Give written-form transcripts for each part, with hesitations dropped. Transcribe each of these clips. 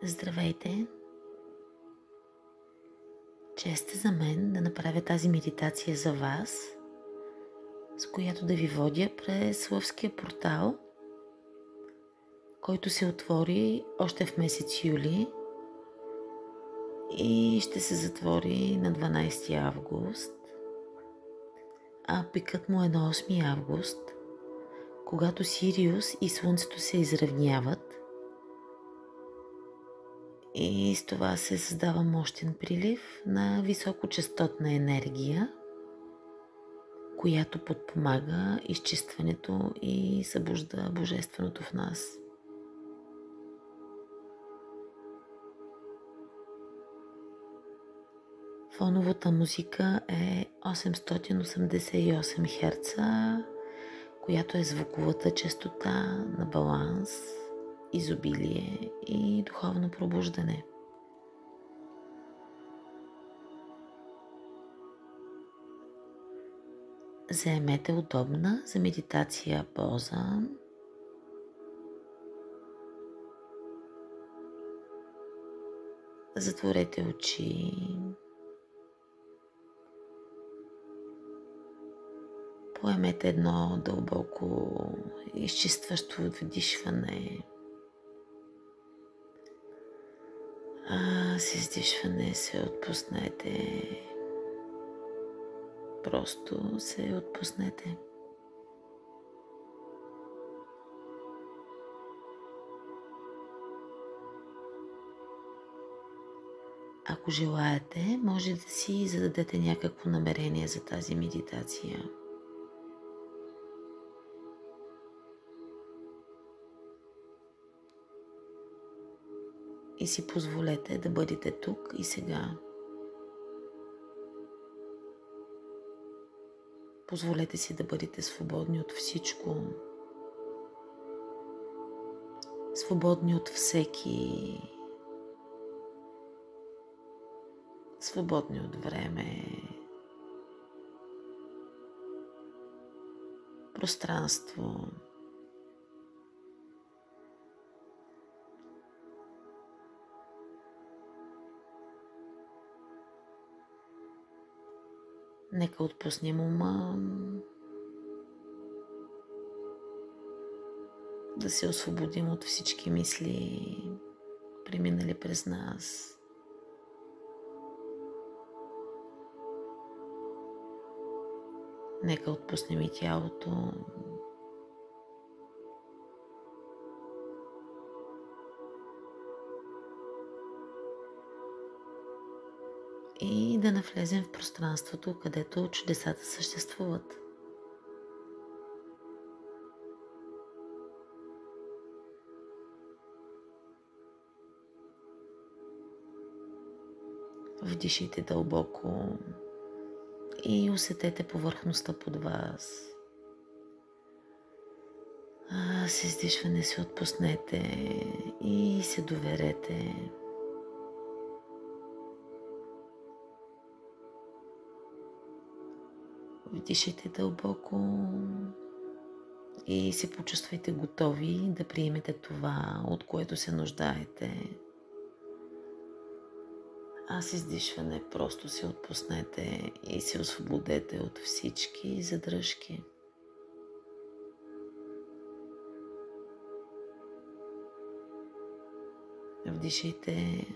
Здравейте! Чест е за мен да направя тази медитация за вас, с която да ви водя през Лъвския портал, който се отвори още в месец юли и ще се затвори на 12 август, а пикът му е на 8 август, когато Сириус и Слънцето се изравняват и с това се създава мощен прилив на високочастотна енергия, която подпомага изчистването и събужда Божественото в нас. Фоновата музика е 888 Hz, която е звуковата честота на баланс, изобилие и духовно пробуждане. Заемете удобна за медитация поза. Затворете очи. Поемете едно дълбоко изчистващо вдишване. С издишване се отпуснете. Просто се отпуснете. Ако желаете, може да си зададете някакво намерение за тази медитация. И си позволете да бъдете тук и сега. Позволете си да бъдете свободни от всичко. Свободни от всеки. Свободни от време. Пространство. Нека отпуснем ума, да се освободим от всички мисли, преминали през нас. Нека отпуснем и тялото. И да навлезем в пространството, където чудесата съществуват. Вдишайте дълбоко и усетете повърхността под вас. С издишване се отпуснете и се доверете. Вдишайте дълбоко и се почувствайте готови да приемете това, от което се нуждаете. С издишване просто се отпуснете и се освободете от всички задръжки. Вдишайте,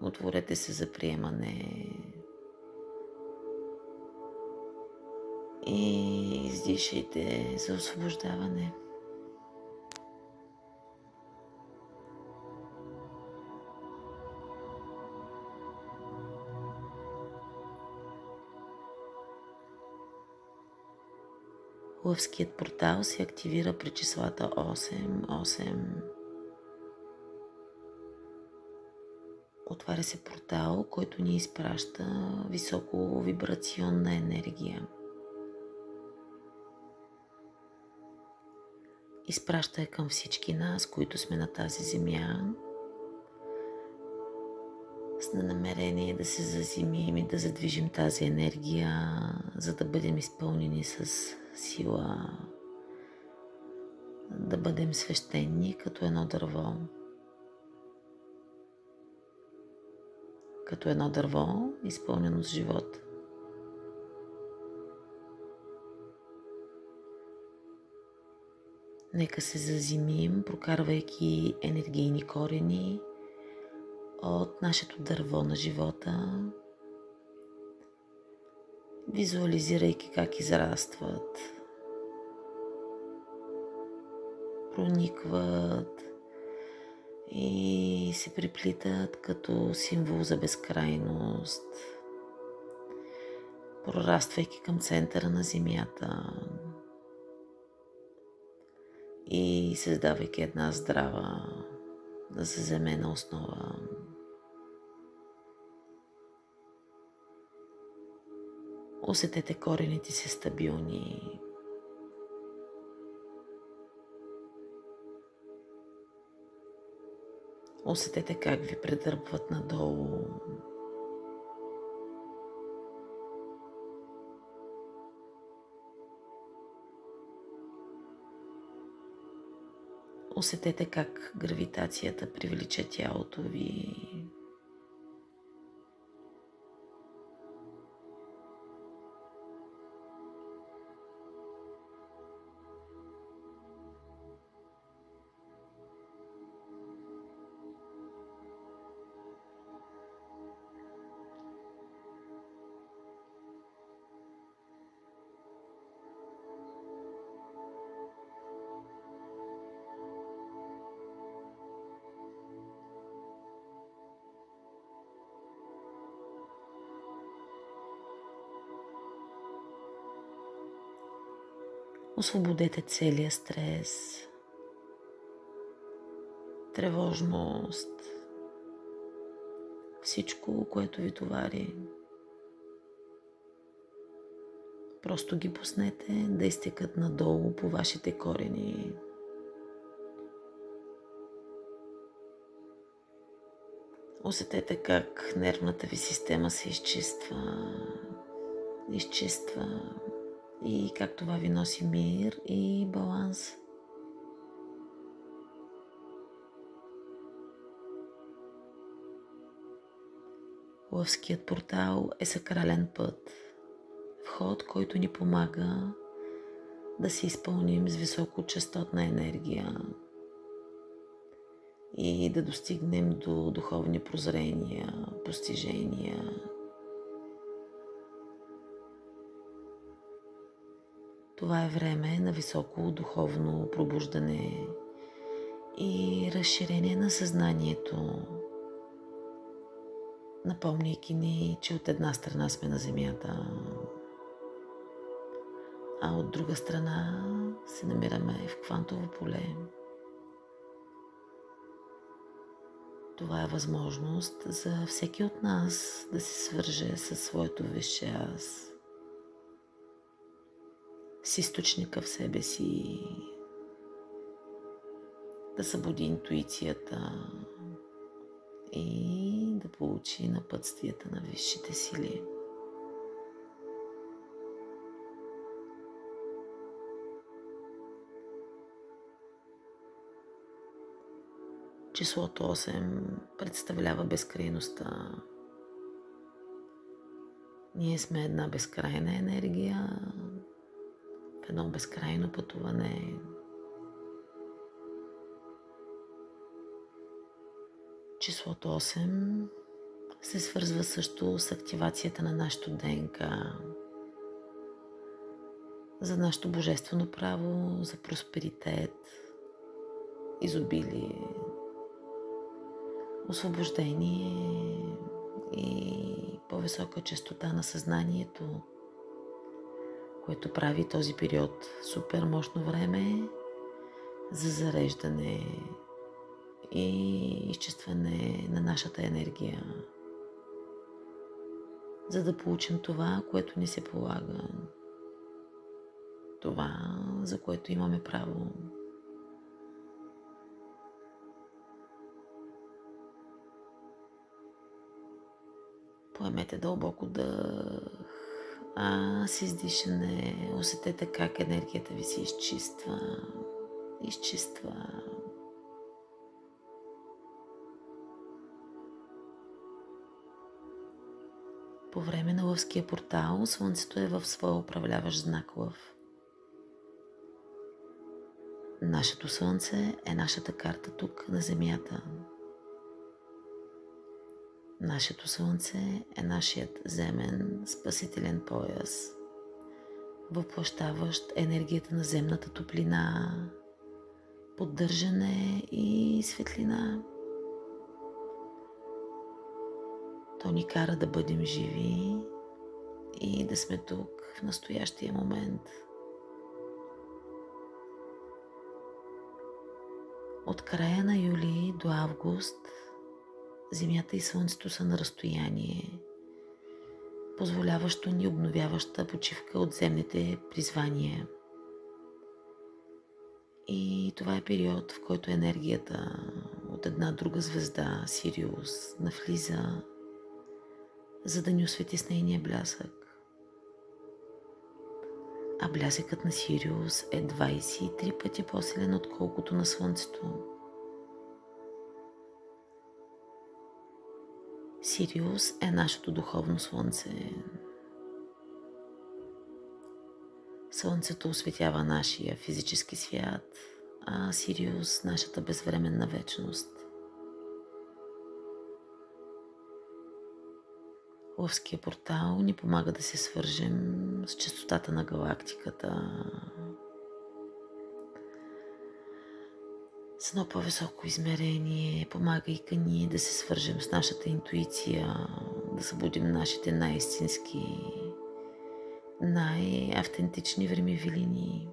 отворете се за приемане и издишайте за освобождаване. Лъвският портал се активира при числата 8. Отваря се портал, който ни изпраща високо вибрационна енергия. Изпраща я към всички нас, които сме на тази земя, с намерение да се заземим и да задвижим тази енергия, за да бъдем изпълнени с сила, да бъдем свещени като едно дърво. като едно дърво, изпълнено с живот. Нека се заземим, прокарвайки енергийни корени от нашето дърво на живота, визуализирайки как израстват, проникват и се приплитат като символ за безкрайност, прораствайки към центъра на Земята и създавайки една здрава, заземена основа. Усетете корените си стабилни. Усетете как ви предърпват надолу. Усетете как гравитацията привлича тялото ви. Освободете целия стрес, тревожност, всичко, което ви товари. Просто ги пуснете да изтекат надолу по вашите корени. Усетете как нервната ви система се изчиства и как това ви носи мир и баланс. Лъвският портал е сакрален път, вход, който ни помага да се изпълним с високочастотна енергия и да достигнем до духовни прозрения, постижения. Това е време на високо духовно пробуждане и разширение на съзнанието, напомняйки ни, че от една страна сме на Земята, а от друга страна се намираме в квантово поле. Това е възможност за всеки от нас да се свърже със своето висше аз, с източника в себе си, да събуди интуицията и да получи напътствията на висшите сили. Числото 8 представлява безкрайността. Ние сме една безкрайна енергия, в едно безкрайно пътуване. Числото 8 се свързва също с активацията на нашото ДНК, за нашето божествено право, за просперитет, изобилие, освобождение и по-висока честота на съзнанието, което прави този период супер мощно време за зареждане и изчистване на нашата енергия, за да получим това, което ни се полага, това, за което имаме право. Поемете дълбоко дъх, с издишане усетете как енергията ви се изчиства. По време на лъвския портал Слънцето е в своя управляващ знак Лъв. Нашето Слънце е нашата карта тук на Земята. Нашето Слънце е нашият земен спасителен пояс, въплъщаващ енергията на земната топлина, поддържане и светлина. То ни кара да бъдем живи и да сме тук в настоящия момент. От края на юли до август Земята и Слънцето са на разстояние, позволяващо ни обновяваща почивка от земните призвания. И това е период, в който енергията от една друга звезда, Сириус, навлиза, за да ни освети с нейния блясък. А блясъкът на Сириус е 23 пъти по-силен, отколкото на Слънцето. Сириус е нашето духовно слънце. Слънцето осветява нашия физически свят, а Сириус нашата безвременна вечност. Лъвския портал ни помага да се свържем с честотата на галактиката, с едно по-високо измерение, помагайки ни да се свържем с нашата интуиция, да събудим нашите най-истински, най-автентични времеви линии.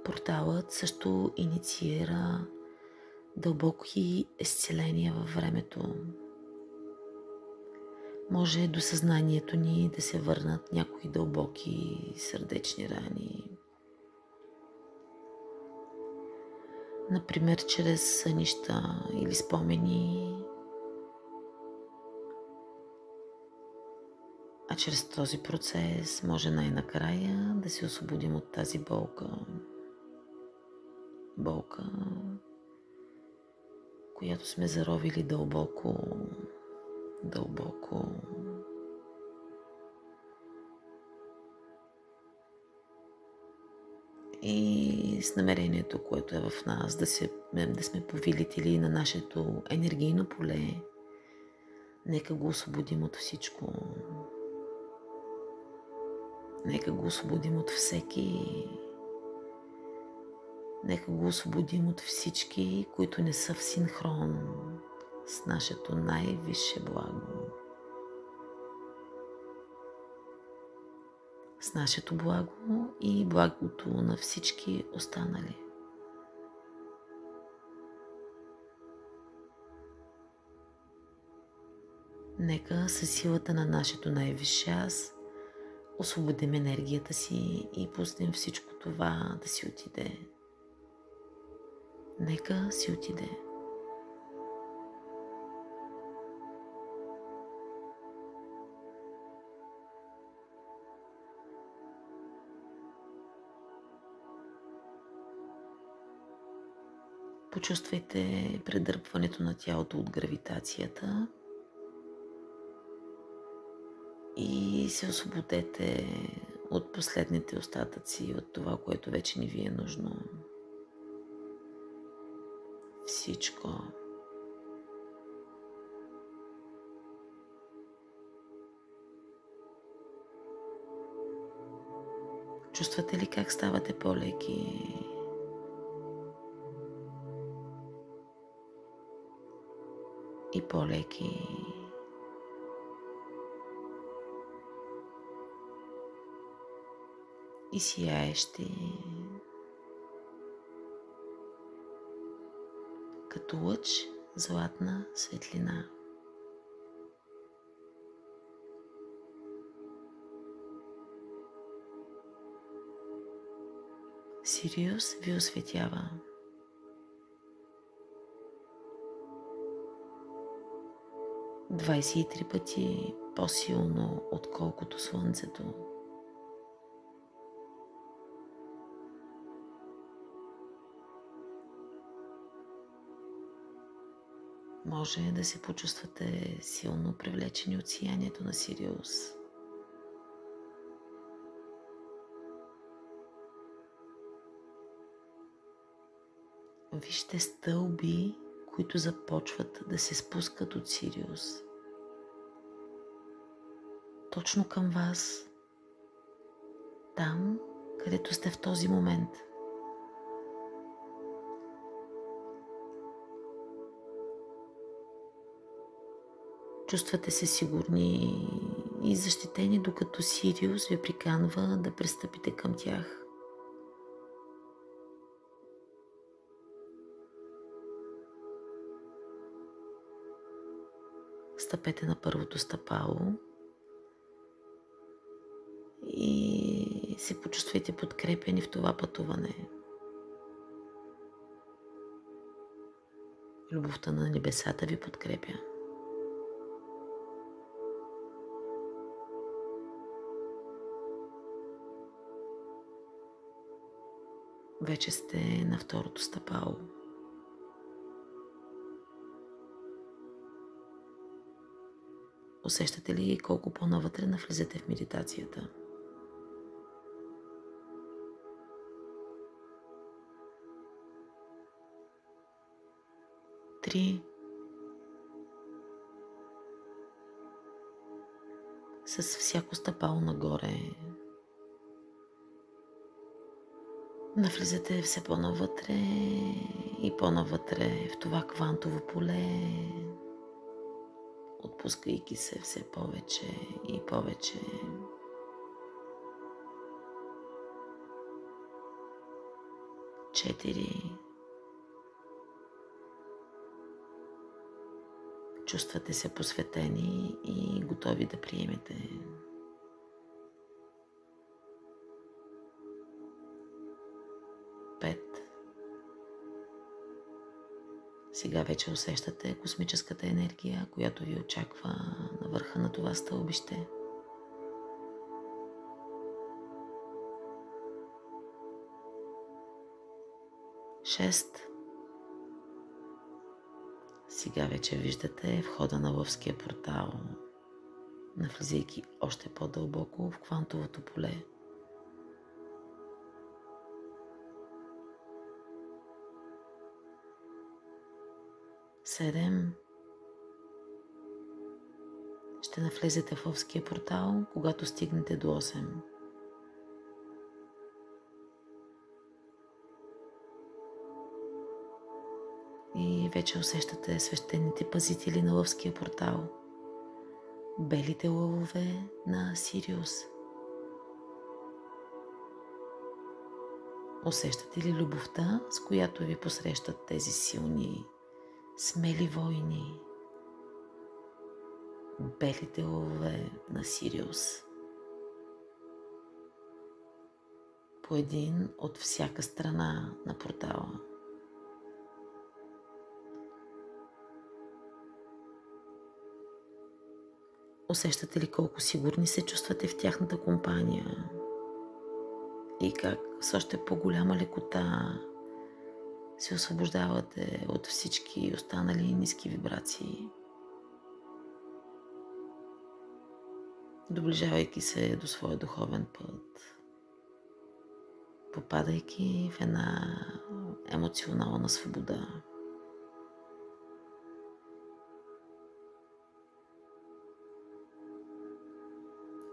Порталът също инициира дълбоки изцеления във времето. Може до съзнанието ни да се върнат някои дълбоки сърдечни рани. Например, чрез сънища или спомени. А чрез този процес може най-накрая да се освободим от тази болка. Болка, която сме заровили дълбоко, дълбоко. И с намерението, което е в нас, да сме повелители на нашето енергийно поле, нека го освободим от всичко. Нека го освободим от всеки. Нека го освободим от всички, които не са в синхрон с нашето най-висше благо. С нашето благо и благото на всички останали. Нека със силата на нашето най-висше аз освободим енергията си и пуснем всичко това да си отиде. Нека си отиде. Почувствайте предърпването на тялото от гравитацията и се освободете от последните остатъци, от това, което вече не ви е нужно. Всичко. Чувствате ли как ставате по-леки? И по-леки. И сияещи. Като лъч златна светлина. Сириус ви осветява. Двадесет и три пъти по-силно, отколкото Слънцето. Може да се почувствате силно привлечени от сиянието на Сириус. Вижте стълби, които започват да се спускат от Сириус. Точно към вас, там, където сте в този момент. Чувствате се сигурни и защитени, докато Сириус ви приканва да пристъпите към тях. Стъпете на първото стъпало и се почувствайте подкрепени в това пътуване. Любовта на небесата ви подкрепя. Вече сте на второто стъпало. Усещате ли колко по-навътре навлизате в медитацията? Три. С всяко стъпало нагоре навлизате все по-навътре и по-навътре в това квантово поле, отпускайки се все повече и повече. 4. Чувствате се посветени и готови да приемете. 5. Сега вече усещате космическата енергия, която ви очаква на върха на това стълбище. 6. Сега вече виждате входа на лъвския портал, навлизайки още по-дълбоко в квантовото поле. 7. Ще навлезете в лъвския портал, когато стигнете до 8. И вече усещате свещените пазители на лъвския портал. Белите лъвове на Сириус. Усещате ли любовта, с която ви посрещат тези силни, смели войни? Белите лъвове на Сириус. По един от всяка страна на портала. Усещате ли колко сигурни се чувствате в тяхната компания? И как с още по-голяма лекота се освобождавате от всички останали ниски вибрации, доближавайки се до своя духовен път, попадайки в една емоционална свобода.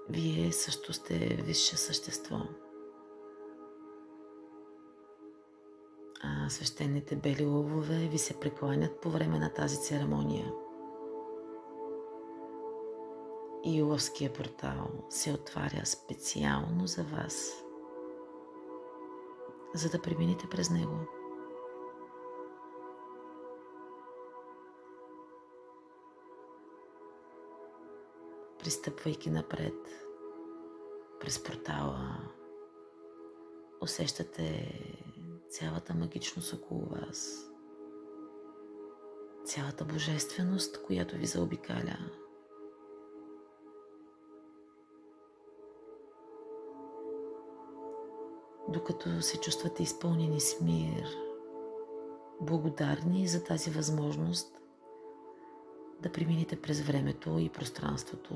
Вие също сте висше същество. А свещените бели лъвове ви се прекланят по време на тази церемония. И лъвския портал се отваря специално за вас, за да преминете през него. Пристъпвайки напред през портала, усещате цялата магичност около вас, цялата божественост, която ви заобикаля. докато се чувствате изпълнени с мир, благодарни за тази възможност да преминете през времето и пространството.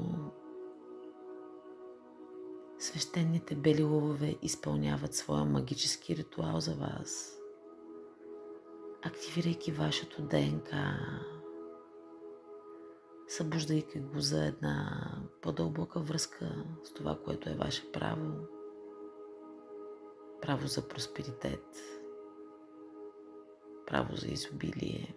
Свещените бели лъвове изпълняват своя магически ритуал за вас, активирайки вашето ДНК, събуждайки го за една по-дълбока връзка с това, което е ваше право. Право за просперитет, право за изобилие.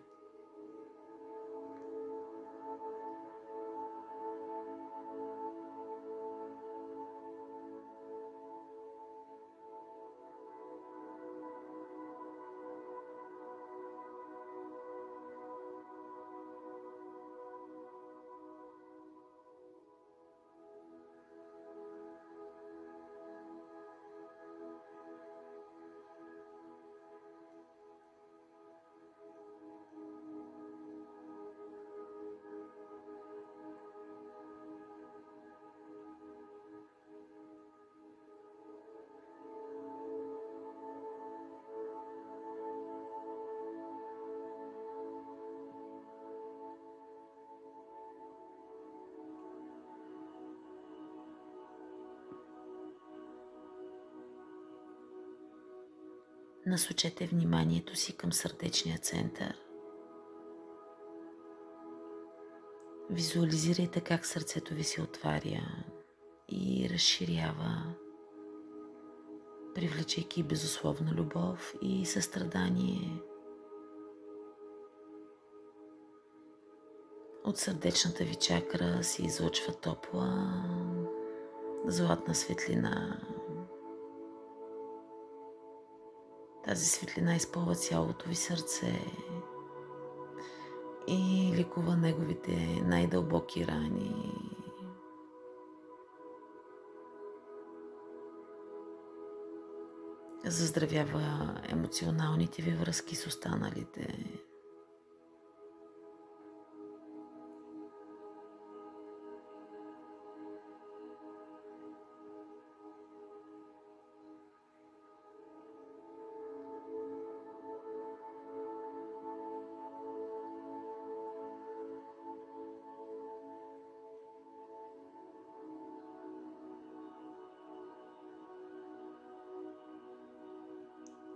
Насочете вниманието си към сърдечния център. Визуализирайте как сърцето ви се отваря и разширява, привличайки безусловна любов и състрадание. От сърдечната ви чакра се излъчва топла, златна светлина. Тази светлина изпълва цялото ви сърце и лекува неговите най-дълбоки рани. Заздравява емоционалните ви връзки с останалите.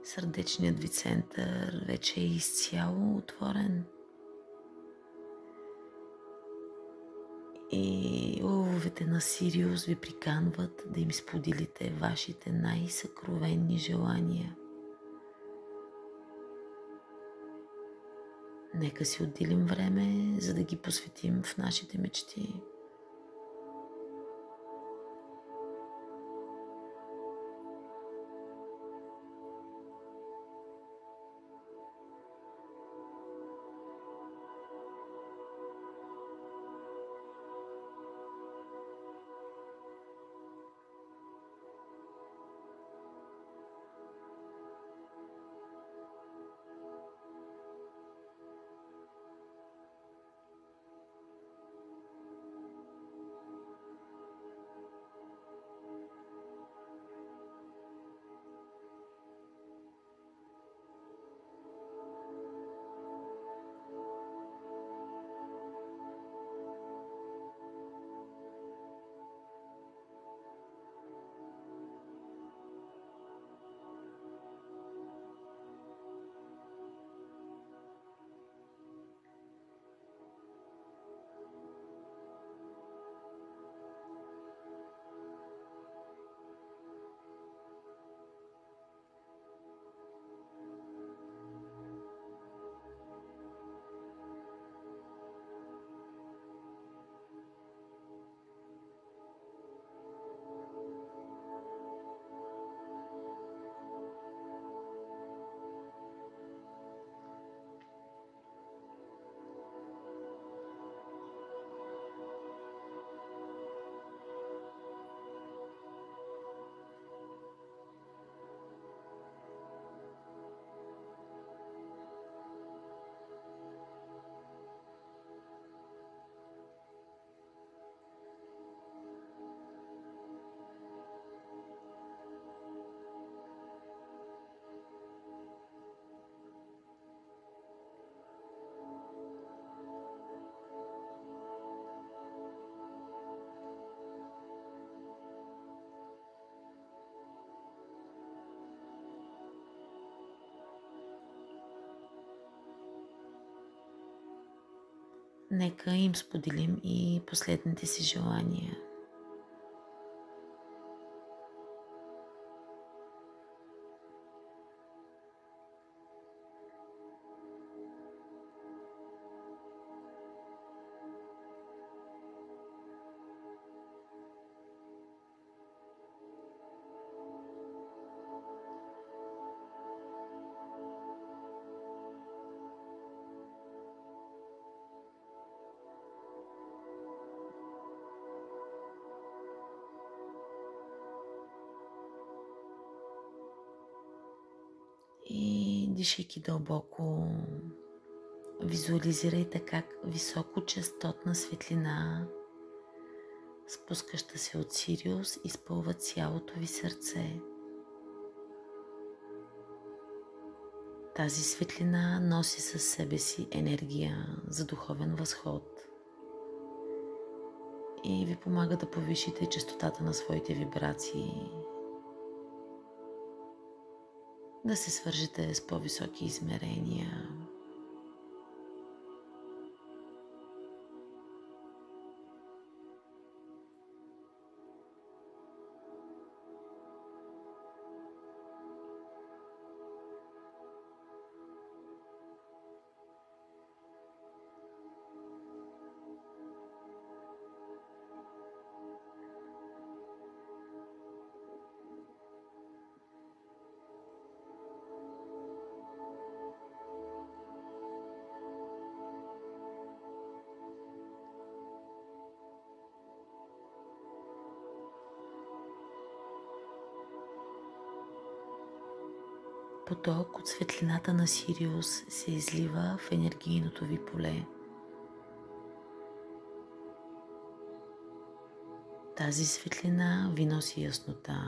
Сърдечният ви център вече е изцяло отворен и лъвовете на Сириус ви приканват да им споделите вашите най-съкровенни желания. Нека си отделим време, за да ги посветим в нашите мечти. нека им споделим и последните си желания. И дишайки дълбоко, визуализирайте как високочастотна светлина, спускаща се от Сириус, изпълва цялото ви сърце. Тази светлина носи със себе си енергия за духовен възход и ви помага да повишите честотата на своите вибрации, да се свържете с по-високи измерения. Поток от светлината на Сириус се излива в енергийното ви поле. Тази светлина ви носи яснота,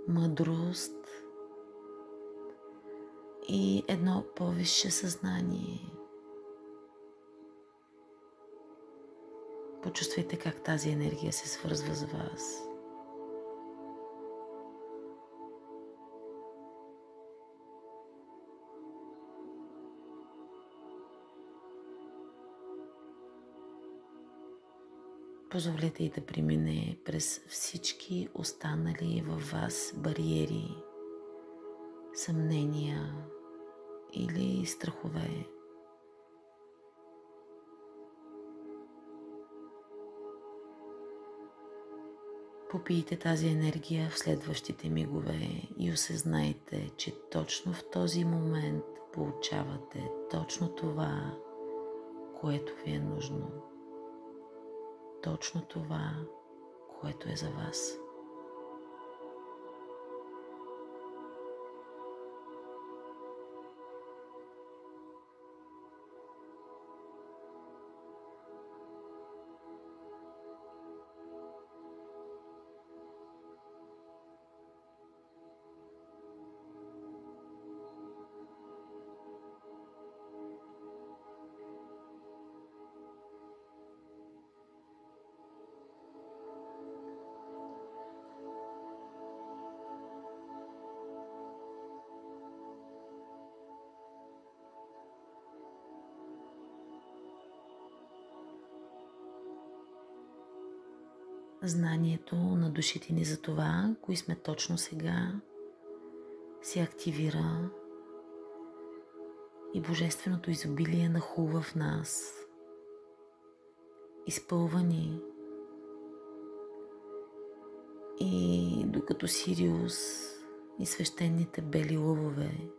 мъдрост и едно по-висше съзнание. Почувствайте как тази енергия се свързва с вас. Позволете й да премине през всички останали във вас бариери, съмнения или страхове. Попийте тази енергия в следващите мигове и осъзнайте, че точно в този момент получавате точно това, което ви е нужно. Точно това, което е за вас. Знанието на душите ни за това, кои сме точно сега, се активира и божественото изобилие нахлува в нас, изпълва ни. И докато Сириус и свещените бели лъвове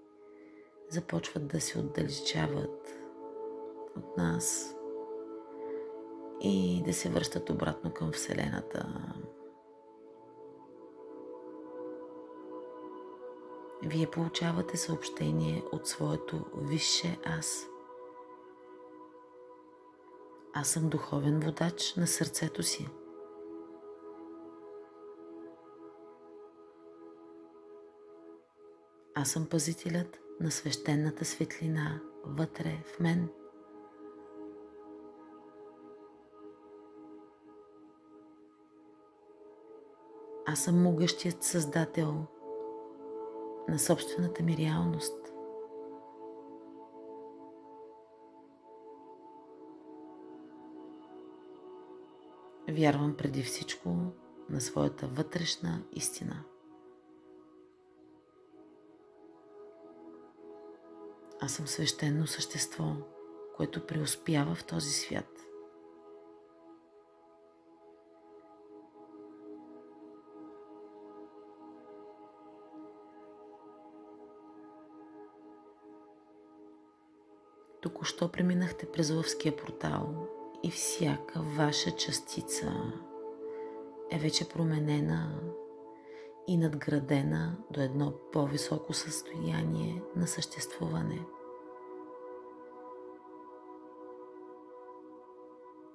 започват да се отдалечават от нас и да се връщат обратно към Вселената, вие получавате съобщение от своето висше аз. Аз съм духовен водач на сърцето си. Аз съм пазителят на свещената светлина вътре в мен. Аз съм могъщият създател на собствената ми реалност. Вярвам преди всичко на своята вътрешна истина. Аз съм свещено същество, което преуспява в този свят. Току-що преминахте през лъвския портал и всяка ваша частица е вече променена и надградена до едно по-високо състояние на съществуване.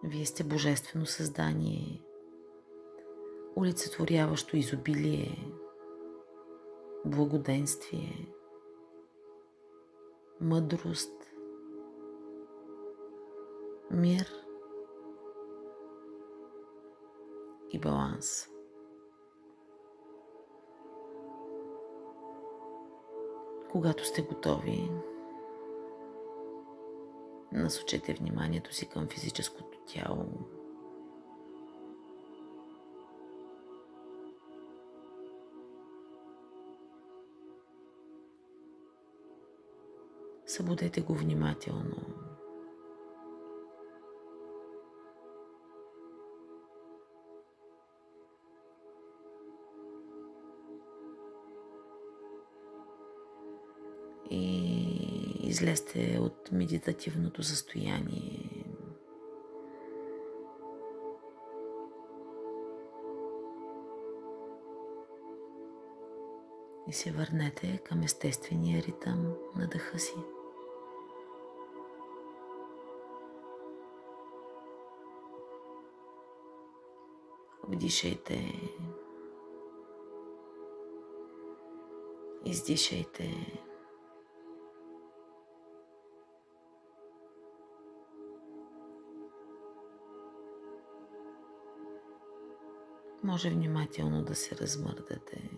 Вие сте божествено създание, олицетворяващо изобилие, благоденствие, мъдрост, мир и баланс. Когато сте готови, насочете вниманието си към физическото тяло. Събудете го внимателно. И излезте от медитативното състояние. И се върнете към естествения ритъм на дъха си. Вдишайте, издишайте. Може внимателно да се размърдате.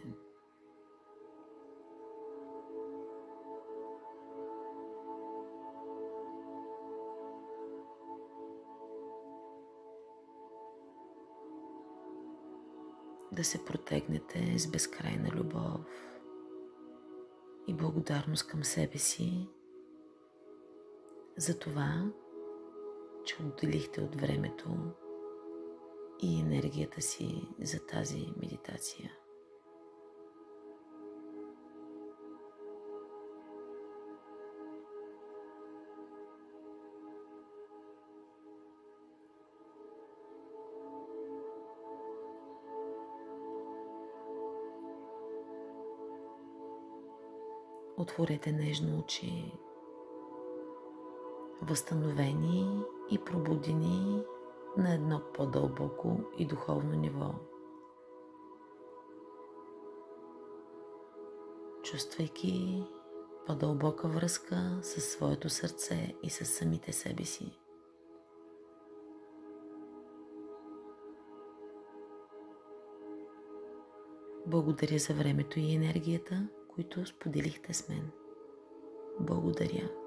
Да се протегнете с безкрайна любов и благодарност към себе си за това, че отделихте от времето и енергията си за тази медитация. Отворете нежно очи, възстановени и пробудени на едно по-дълбоко и духовно ниво. Чувствайки по-дълбока връзка със своето сърце и със самите себе си. Благодаря за времето и енергията, които споделихте с мен. Благодаря.